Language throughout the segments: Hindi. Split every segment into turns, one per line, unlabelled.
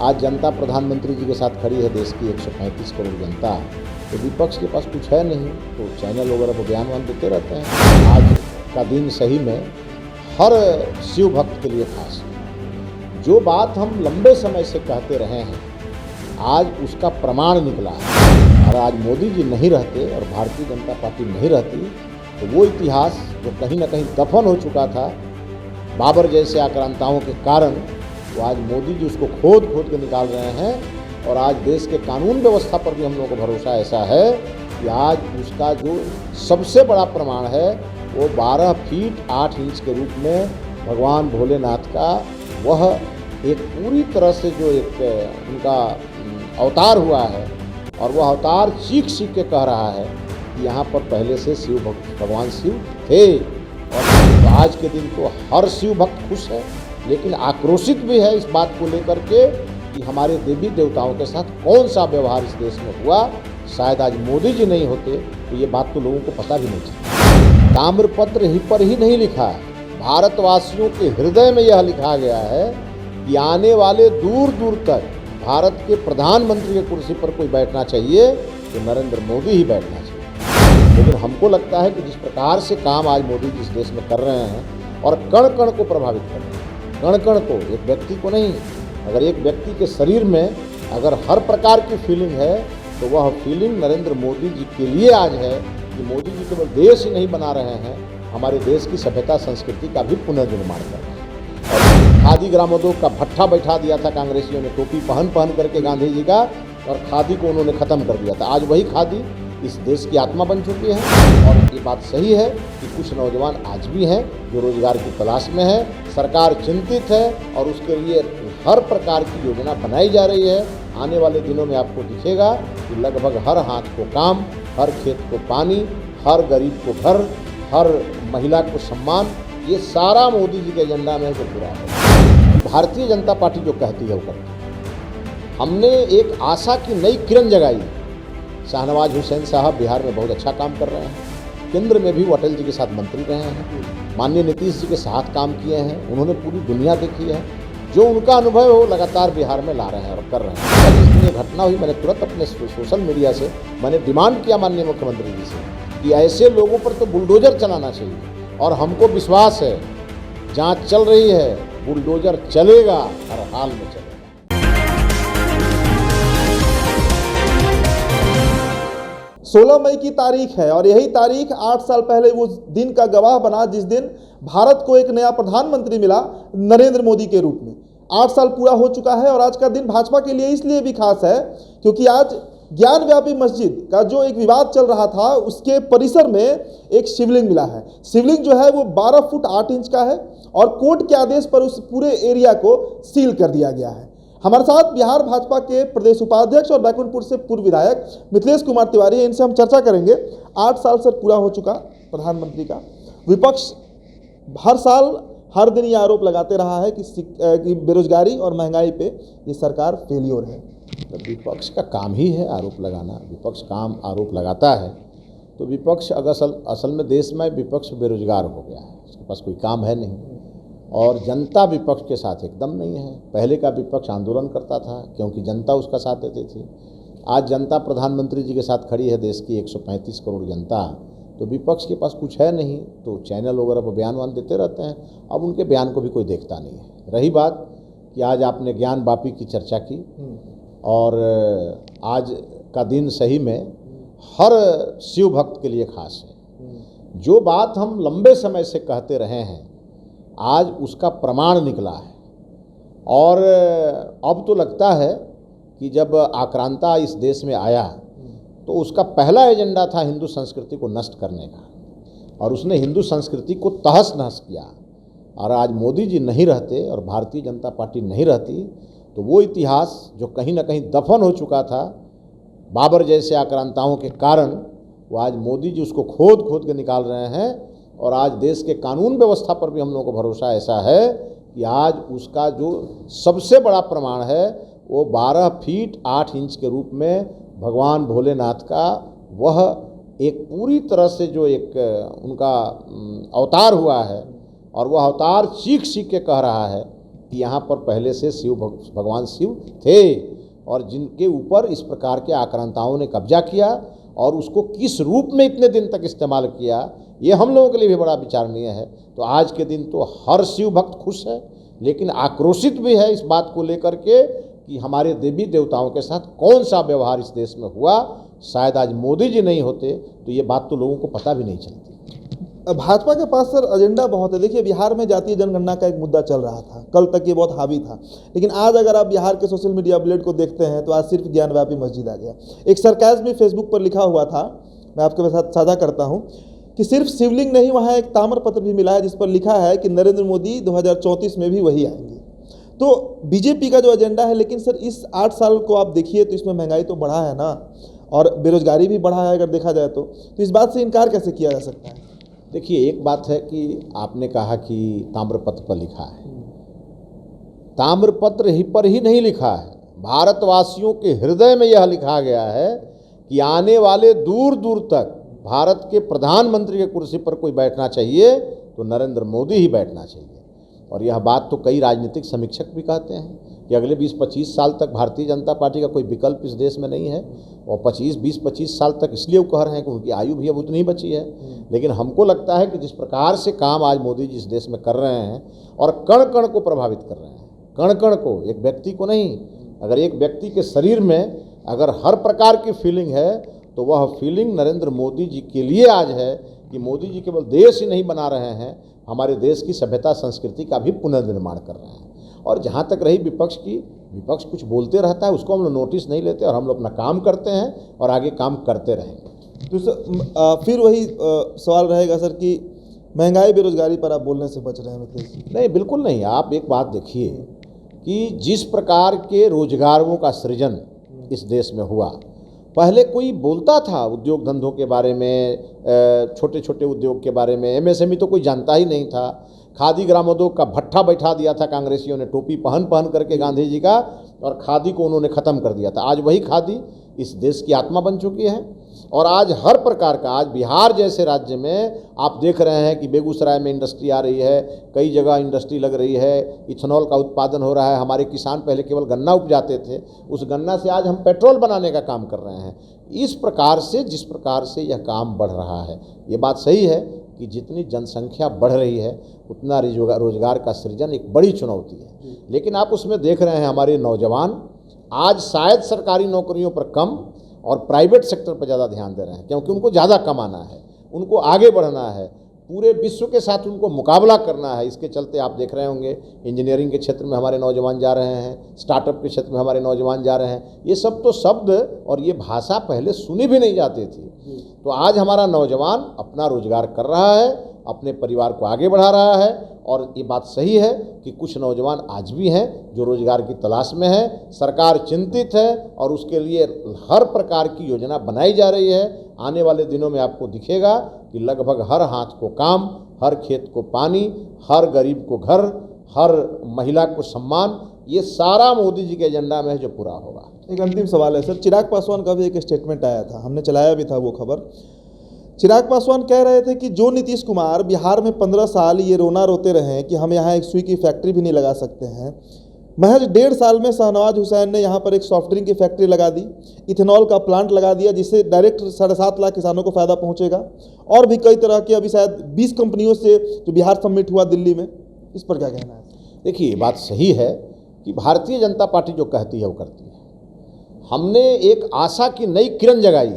आज जनता प्रधानमंत्री जी के साथ खड़ी है, देश की 135 करोड़ जनता। तो विपक्ष के पास कुछ है नहीं, तो चैनल वगैरह को बयान देते रहते हैं। आज का दिन सही में हर शिव भक्त के लिए खास है। जो बात हम लंबे समय से कहते रहे हैं, आज उसका प्रमाण निकला है। और आज मोदी जी नहीं रहते और भारतीय जनता पार्टी नहीं रहती, तो वो इतिहास जो कहीं ना कहीं दफन हो चुका था बाबर जैसे आक्रांताओं के कारण, तो आज मोदी जी उसको खोद के निकाल रहे हैं। और आज देश के कानून व्यवस्था पर भी हम लोगों को भरोसा ऐसा है कि आज उसका जो सबसे बड़ा प्रमाण है वो 12 फीट 8 इंच के रूप में भगवान भोलेनाथ का वह एक पूरी तरह से जो एक उनका अवतार हुआ है, और वह अवतार चीख के कह रहा है कि यहाँ पर पहले से शिव भक्त भगवान शिव थे। और तो आज के दिन तो हर शिव भक्त खुश है, लेकिन आक्रोशित भी है इस बात को लेकर के कि हमारे देवी देवताओं के साथ कौन सा व्यवहार इस देश में हुआ। शायद आज मोदी जी नहीं होते तो ये बात तो लोगों को पता भी नहीं चलती। ताम्रपत्र ही पर ही नहीं लिखा है, भारतवासियों के हृदय में यह लिखा गया है कि आने वाले दूर दूर तक भारत के प्रधानमंत्री की कुर्सी पर कोई बैठना चाहिए तो नरेंद्र मोदी ही बैठना चाहिए। लेकिन हमको लगता है कि जिस प्रकार से काम आज मोदी जी इस देश में कर रहे हैं और कण कण को प्रभावित कर रहे हैं, कण कण को, एक व्यक्ति को नहीं, अगर एक व्यक्ति के शरीर में अगर हर प्रकार की फीलिंग है तो वह फीलिंग नरेंद्र मोदी जी के लिए आज है कि मोदी जी केवल देश ही नहीं बना रहे हैं, हमारे देश की सभ्यता संस्कृति का भी पुनर्निर्माण कर रहे हैं। और खादी ग्रामोद्योग का भट्ठा बैठा दिया था कांग्रेसियों ने, टोपी पहन करके गांधी जी का, और खादी को उन्होंने ख़त्म कर दिया था। आज वही खादी इस देश की आत्मा बन चुकी है। और ये बात सही है कि कुछ नौजवान आज भी हैं जो रोजगार की तलाश में है। सरकार चिंतित है और उसके लिए हर प्रकार की योजना बनाई जा रही है। आने वाले दिनों में आपको दिखेगा कि लगभग हर हाथ को काम, हर खेत को पानी, हर गरीब को घर, हर महिला को सम्मान, ये सारा मोदी जी के एजेंडा में जो पूरा है। भारतीय जनता पार्टी जो कहती है वो करती है। हमने एक आशा की नई किरण जगाई। शाहनवाज हुसैन साहब बिहार में बहुत अच्छा काम कर रहे हैं, केंद्र में भी वो अटल जी के साथ मंत्री रहे हैं, माननीय नीतीश जी के साथ काम किए हैं, उन्होंने पूरी दुनिया देखी है। जो उनका अनुभव है वो लगातार बिहार में ला रहे हैं और कर रहे हैं। जब इसलिए घटना हुई, मैंने तुरंत अपने सोशल मीडिया से मैंने डिमांड किया माननीय मुख्यमंत्री जी से कि ऐसे लोगों पर तो बुलडोजर चलाना चाहिए। और हमको विश्वास है जांच चल रही है, बुलडोजर चलेगा, हर हाल में चलेगा।
16 मई की तारीख है और यही तारीख 8 साल पहले वो दिन का गवाह बना जिस दिन भारत को एक नया प्रधानमंत्री मिला नरेंद्र मोदी के रूप में। 8 साल पूरा हो चुका है और आज का दिन भाजपा के लिए इसलिए भी खास है क्योंकि आज ज्ञानव्यापी मस्जिद का जो एक विवाद चल रहा था उसके परिसर में एक शिवलिंग मिला है। शिवलिंग जो है वो 12 फुट 8 इंच का है और कोर्ट के आदेश पर उस पूरे एरिया को सील कर दिया गया है। हमारे साथ बिहार भाजपा के प्रदेश उपाध्यक्ष और बैकुंठपुर से पूर्व विधायक मिथिलेश कुमार तिवारी हैं, इनसे हम चर्चा करेंगे। 8 साल से पूरा हो चुका प्रधानमंत्री का, विपक्ष हर साल हर दिन ये आरोप लगाते रहा है कि बेरोजगारी और महंगाई पे ये सरकार फेलियर है।
तो विपक्ष का काम ही है आरोप लगाना। विपक्ष काम आरोप लगाता है तो विपक्ष असल में देश में विपक्ष बेरोजगार हो गया है, उसके पास कोई काम है नहीं। और जनता विपक्ष के साथ एकदम नहीं है। पहले का विपक्ष आंदोलन करता था क्योंकि जनता उसका साथ देती थी। आज जनता प्रधानमंत्री जी के साथ खड़ी है, देश की 135 करोड़ जनता। तो विपक्ष के पास कुछ है नहीं, तो चैनल वगैरह पर बयान देते रहते हैं। अब उनके बयान को भी कोई देखता नहीं है। रही बात कि आज आपने ज्ञान वापी की चर्चा की, और आज का दिन सही में हर शिव भक्त के लिए खास है। जो बात हम लंबे समय से कहते रहे हैं, आज उसका प्रमाण निकला है। और अब तो लगता है कि जब आक्रांता इस देश में आया तो उसका पहला एजेंडा था हिंदू संस्कृति को नष्ट करने का, और उसने हिंदू संस्कृति को तहस नहस किया। और आज मोदी जी नहीं रहते और भारतीय जनता पार्टी नहीं रहती, तो वो इतिहास जो कहीं ना कहीं दफन हो चुका था बाबर जैसे आक्रांताओं के कारण, वो आज मोदी जी उसको खोद के निकाल रहे हैं। और आज देश के कानून व्यवस्था पर भी हम लोगों को भरोसा ऐसा है कि आज उसका जो सबसे बड़ा प्रमाण है वो 12 फीट 8 इंच के रूप में भगवान भोलेनाथ का वह एक पूरी तरह से जो एक उनका अवतार हुआ है, और वह अवतार चीख के कह रहा है कि यहाँ पर पहले से भगवान शिव थे और जिनके ऊपर इस प्रकार के आक्रांताओं ने कब्जा किया और उसको किस रूप में इतने दिन तक इस्तेमाल किया, ये हम लोगों के लिए भी बड़ा विचारणीय है। तो आज के दिन तो हर शिव भक्त खुश है, लेकिन आक्रोशित भी है इस बात को लेकर के कि हमारे देवी देवताओं के साथ कौन सा व्यवहार इस देश में हुआ। शायद आज मोदी जी नहीं होते तो ये बात तो लोगों को पता भी नहीं चलती।
भाजपा के पास सर एजेंडा बहुत है। देखिए, बिहार में जातीय जनगणना का एक मुद्दा चल रहा था, कल तक ये बहुत हावी था, लेकिन आज अगर आप बिहार के सोशल मीडिया अपडेट को देखते हैं तो आज सिर्फ ज्ञानव्यापी मस्जिद आ गया। एक सरकाज भी फेसबुक पर लिखा हुआ था, मैं आपके साथ साझा करता हूँ कि सिर्फ शिवलिंग नहीं, वहाँ एक ताम्र पत्र भी मिला है जिस पर लिखा है कि नरेंद्र मोदी 2034 में भी वही आएंगे। तो बीजेपी का जो एजेंडा है, लेकिन सर इस 8 साल को आप देखिए तो इसमें महंगाई तो बढ़ा है ना, और बेरोजगारी भी बढ़ा है अगर देखा जाए तो इस बात से इनकार कैसे किया जा सकता है?
देखिए, एक बात है कि आपने कहा कि ताम्रपत्र पर लिखा है, ताम्रपत्र ही पर ही नहीं लिखा है, भारतवासियों के हृदय में यह लिखा गया है कि आने वाले दूर दूर तक भारत के प्रधानमंत्री के कुर्सी पर कोई बैठना चाहिए तो नरेंद्र मोदी ही बैठना चाहिए। और यह बात तो कई राजनीतिक समीक्षक भी कहते हैं कि अगले 20-25 साल तक भारतीय जनता पार्टी का कोई विकल्प इस देश में नहीं है। और 20-25 साल तक इसलिए वो कह रहे हैं कि उनकी आयु भी अब उतनी ही बची है। लेकिन हमको लगता है कि जिस प्रकार से काम आज मोदी जी इस देश में कर रहे हैं और कण कण को प्रभावित कर रहे हैं, कण कण को, एक व्यक्ति को नहीं, अगर एक व्यक्ति के शरीर में अगर हर प्रकार की फीलिंग है तो वह फीलिंग नरेंद्र मोदी जी के लिए आज है कि मोदी जी केवल देश ही नहीं बना रहे हैं, हमारे देश की सभ्यता संस्कृति का भी पुनर्निर्माण कर रहे हैं। और जहाँ तक रही विपक्ष की, विपक्ष कुछ बोलते रहता है, उसको हम लोग नोटिस नहीं लेते और हम लोग अपना काम करते हैं और आगे काम करते रहेंगे।
तो फिर वही सवाल रहेगा सर कि महंगाई बेरोजगारी पर आप बोलने से बच रहे हैं? मतलब
नहीं, बिल्कुल नहीं। आप एक बात देखिए कि जिस प्रकार के रोजगारों का सृजन इस देश में हुआ, पहले कोई बोलता था उद्योग धंधों के बारे में, छोटे छोटे उद्योग के बारे में, एमएसएमई तो कोई जानता ही नहीं था। खादी ग्रामोद्योग का भट्ठा बैठा दिया था कांग्रेसियों ने, टोपी पहन पहन करके गांधी जी का, और खादी को उन्होंने ख़त्म कर दिया था। आज वही खादी इस देश की आत्मा बन चुकी है। और आज हर प्रकार का, आज बिहार जैसे राज्य में आप देख रहे हैं कि बेगूसराय में इंडस्ट्री आ रही है, कई जगह इंडस्ट्री लग रही है, इथेनॉल का उत्पादन हो रहा है। हमारे किसान पहले केवल गन्ना उपजाते थे, उस गन्ना से आज हम पेट्रोल बनाने का काम कर रहे हैं। इस प्रकार से, जिस प्रकार से यह काम बढ़ रहा है, ये बात सही है कि जितनी जनसंख्या बढ़ रही है उतना रोजगार का सृजन एक बड़ी चुनौती है। लेकिन आप उसमें देख रहे हैं हमारे नौजवान आज शायद सरकारी नौकरियों पर कम और प्राइवेट सेक्टर पर ज़्यादा ध्यान दे रहे हैं, क्योंकि उनको ज़्यादा कमाना है, उनको आगे बढ़ना है, पूरे विश्व के साथ उनको मुकाबला करना है। इसके चलते आप देख रहे होंगे इंजीनियरिंग के क्षेत्र में हमारे नौजवान जा रहे हैं, स्टार्टअप के क्षेत्र में हमारे नौजवान जा रहे हैं। ये सब तो शब्द और ये भाषा पहले सुनी भी नहीं जाती थी। तो आज हमारा नौजवान अपना रोजगार कर रहा है, अपने परिवार को आगे बढ़ा रहा है। और ये बात सही है कि कुछ नौजवान आज भी हैं जो रोजगार की तलाश में हैं। सरकार चिंतित है और उसके लिए हर प्रकार की योजना बनाई जा रही है। आने वाले दिनों में आपको दिखेगा कि लगभग हर हाथ को काम, हर खेत को पानी, हर गरीब को घर, हर महिला को सम्मान, ये सारा मोदी जी के एजेंडा में है जो पूरा होगा।
एक अंतिम सवाल है सर, चिराग पासवान का भी एक स्टेटमेंट आया था, हमने चलाया भी था वो खबर। चिराग पासवान कह रहे थे कि जो नीतीश कुमार बिहार में 15 साल ये रोना रोते रहे कि हम यहाँ एक सुई की फैक्ट्री भी नहीं लगा सकते हैं, महज 1.5 साल में शाहनवाज हुसैन ने यहाँ पर एक सॉफ्ट ड्रिंक की फैक्ट्री लगा दी, इथेनॉल का प्लांट लगा दिया, जिससे डायरेक्ट 7.5 लाख किसानों को फ़ायदा पहुँचेगा। और भी कई तरह के, अभी शायद 20 कंपनियों से जो बिहार समिट हुआ दिल्ली में, इस पर क्या कहना है?
देखिए, बात सही है कि भारतीय जनता पार्टी जो कहती है वो करती है। हमने एक आशा की नई किरण जगाई।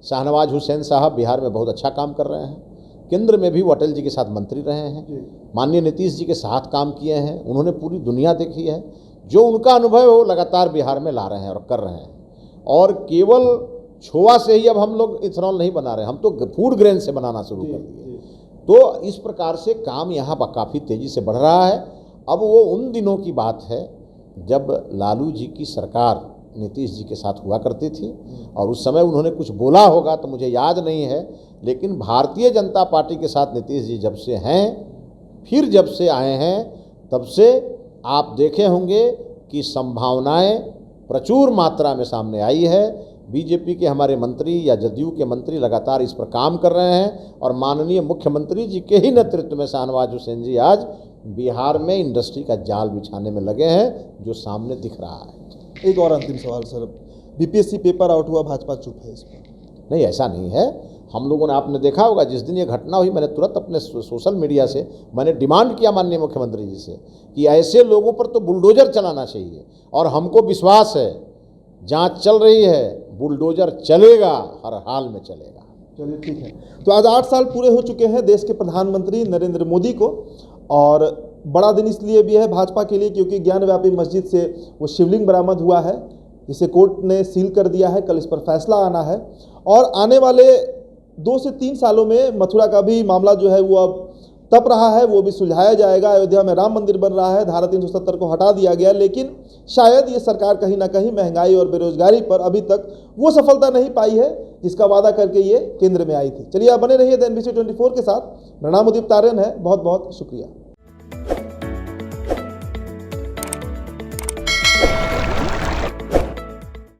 शाहनवाज हुसैन साहब बिहार में बहुत अच्छा काम कर रहे हैं, केंद्र में भी वो अटल जी के साथ मंत्री रहे हैं, माननीय नीतीश जी के साथ काम किए हैं, उन्होंने पूरी दुनिया देखी है। जो उनका अनुभव है वो लगातार बिहार में ला रहे हैं और कर रहे हैं। और केवल छोआ से ही अब हम लोग इथेनॉल नहीं बना रहे, हम तो फूड ग्रेन से बनाना शुरू कर दिए। तो इस प्रकार से काम यहाँ पर काफ़ी तेज़ी से बढ़ रहा है। अब वो उन दिनों की बात है जब लालू जी की सरकार नीतीश जी के साथ हुआ करती थी, और उस समय उन्होंने कुछ बोला होगा तो मुझे याद नहीं है। लेकिन भारतीय जनता पार्टी के साथ नीतीश जी जब से हैं, फिर जब से आए हैं, तब से आप देखे होंगे कि संभावनाएं प्रचुर मात्रा में सामने आई है। बीजेपी के हमारे मंत्री या जदयू के मंत्री लगातार इस पर काम कर रहे हैं, और माननीय मुख्यमंत्री जी के ही नेतृत्व में शाहनवाज हुसैन जी आज बिहार में इंडस्ट्री का जाल बिछाने में लगे हैं, जो सामने दिख रहा है।
एक और अंतिम सवाल सर, बीपीएससी पेपर आउट हुआ, भाजपा चुप है इस पर?
नहीं, ऐसा नहीं है। हम लोगों ने, आपने देखा होगा, जिस दिन ये घटना हुई मैंने तुरंत अपने सोशल मीडिया से मैंने डिमांड किया माननीय मुख्यमंत्री जी से कि ऐसे लोगों पर तो बुलडोजर चलाना चाहिए, और हमको विश्वास है जांच चल रही है, बुलडोजर चलेगा, हर हाल में चलेगा।
चलिए ठीक है। तो आज 8 साल पूरे हो चुके हैं देश के प्रधानमंत्री नरेंद्र मोदी को, और बड़ा दिन इसलिए भी है भाजपा के लिए क्योंकि ज्ञानव्यापी मस्जिद से वो शिवलिंग बरामद हुआ है, जिसे कोर्ट ने सील कर दिया है। कल इस पर फैसला आना है, और आने वाले 2 से 3 सालों में मथुरा का भी मामला जो है वो अब तप रहा है, वो भी सुलझाया जाएगा। अयोध्या में राम मंदिर बन रहा है, धारा 370 को हटा दिया गया, लेकिन शायद ये सरकार कहीं ना कहीं महंगाई और बेरोजगारी पर अभी तक वो सफलता नहीं पाई है जिसका वादा करके ये केंद्र में आई थी। चलिए आप बने रहिए द NBC 24 के साथ। मेरा नाम उदीप तारियन है, बहुत बहुत शुक्रिया।